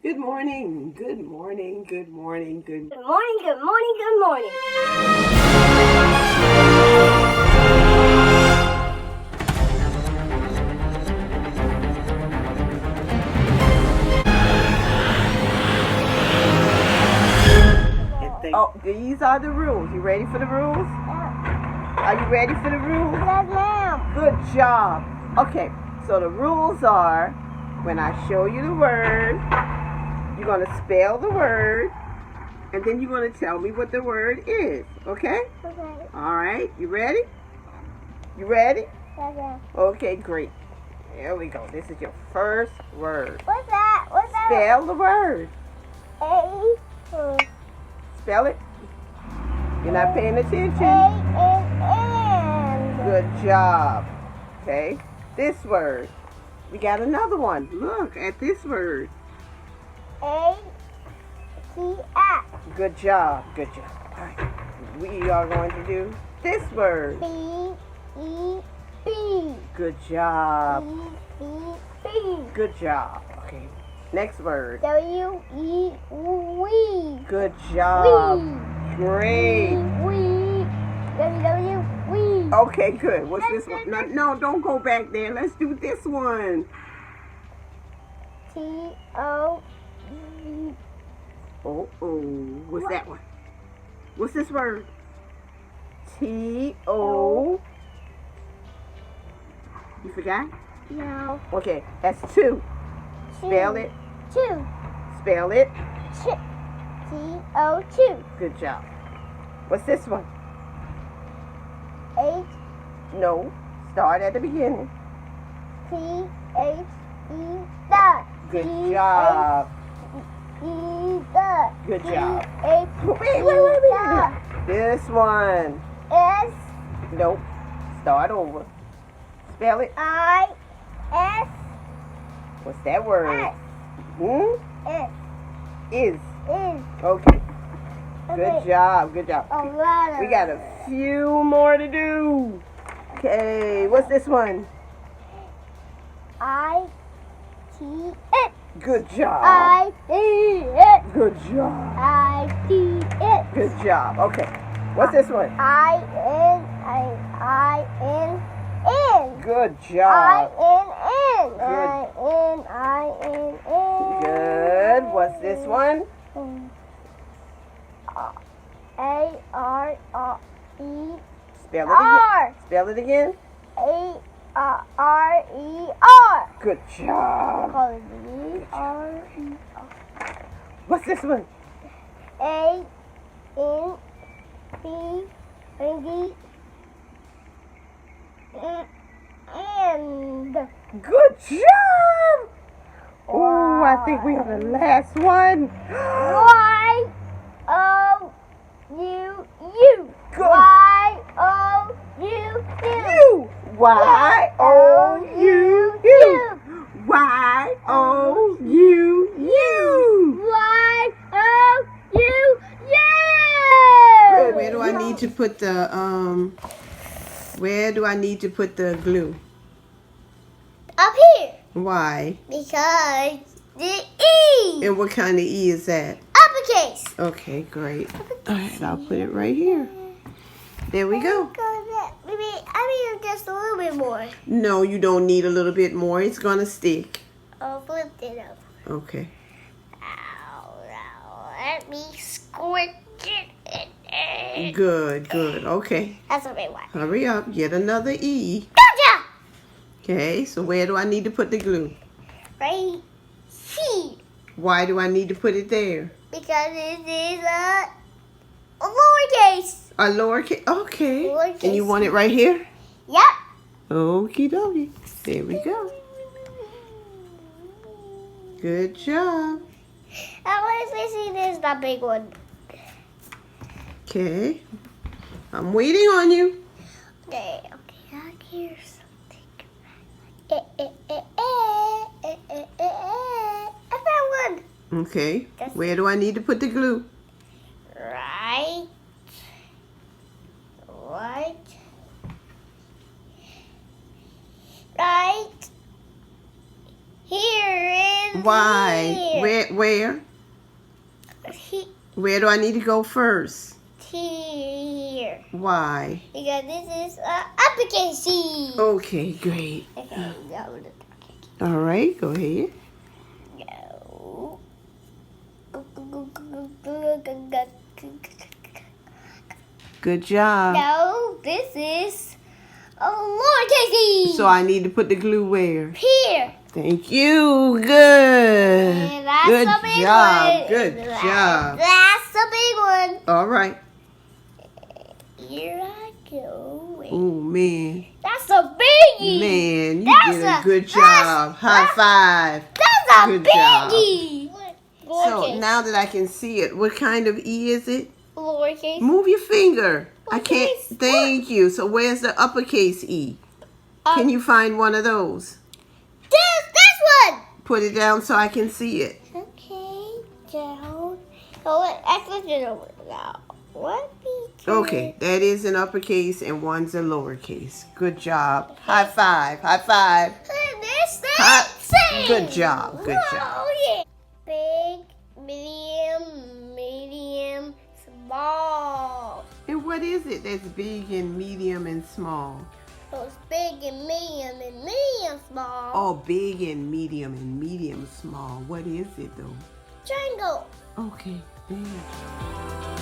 Good morning, good morning, good morning, good Good morning, good morning, good morning. Oh, these are the rules. You ready for the rules? Yeah. Are you ready for the rules? Yes, ma'am. Good job. Okay, so the rules are when I show you the word, you're going to spell the word, and then you're going to tell me what the word is. Okay? Okay. All right. You ready? You ready? Yes, ma'am. Okay, great. There we go. This is your first word. What's that? What's that? Spell the word. A. Spell it. You're not paying attention. A-N-N. Good job. Okay. This word. We got another one. Look at this word. A-T-X. Good job. Good job. All right. We are going to do this word. B-E-B. Good job. B-E-B. Good job. Okay. Next word. W-E-We. Good job. We. Great. We. W-W-We. Okay, good. What's this one? No, don't go back there. Let's do this one. T-O-E. Oh. What's that one? What's this word? T-O. You forgot? No. Okay, that's two. Spell it. Two. Spell it. T-O-2. Good job. What's this one? H. No. Start at the beginning. T-H-E. Dot. Good job. E. Dot. Good job. Wait. This one. S. Nope. Start over. Spell it. I-S. What's that word? S. S. Is. Is. Okay. Good job. Good job. A letter. We got a few more to do. Okay. What's this one? I-T-It. Good job. I-T-It. Good job. I-T-It. Good job. Okay. What's this one? I-N. Good job. I-N-N. Good. I-N-I-N-N. Good. What's this one? A-R-R-E. Spell it again. R. Spell it again. A-R-R-E-R. Good job. Call it B-R-E-R. What's this one? A-N-B-D. And. Good job. Oh, I think we are the last one. Y-O-U-U. Good. Y-O-U-U. Y-O-U-U. Y-O-U-U. Y-O-U-U. Good. Where do I need to put the glue? Up here. Why? Because the E. And what kind of E is that? Uppercase. Okay, great. All right, I'll put it right here. There we go. Maybe I need just a little bit more. No, you don't need a little bit more. It's going to stick. I'll flip it up. Okay. Ow. Let me squirt it in. Good. Okay. That's what I want. Hurry up. Get another E. Gotcha! Okay, so where do I need to put the glue? Right here. Why do I need to put it there? Because it is a lowercase. A lowercase. Okay. Lowercase. And you want it right here? Yep. Okie dokie. There we go. Good job. I want to see this, the big one. Okay. I'm waiting on you. Okay, here's something. I found one. Okay. Where do I need to put the glue? Right. Here in Why? Where? Where do I need to go first? Here. Why? Because this is uppercase C. Okay, great. Okay, go. All right, go ahead. Go. Good job. No, this is a lowercase E. So I need to put the glue where? Here. Thank you. Good. And that's Good the big job. one. Good job. That's the big one. All right. Here I go. Oh, man. That's a biggie. Man, you That's did a good that's- job. High five. That's a Good job. biggie. So Lowercase. now that I can see it, what kind of E is it? Lowercase. Move your finger. I can't. Uppercase. Thank you. So where's the uppercase E? Can you find one of those? This one. Put it down so I can see it. Okay, down. Oh, wait, I flipped it over now. What? Okay, that is an uppercase and one's a lowercase. Good job. High five. High five. High. Good job. Good job. Yeah. Big, medium, small. And what is it that's big and medium and small? So it's big and medium small. Oh, big and medium small. What is it though? Triangle. Okay, thank you.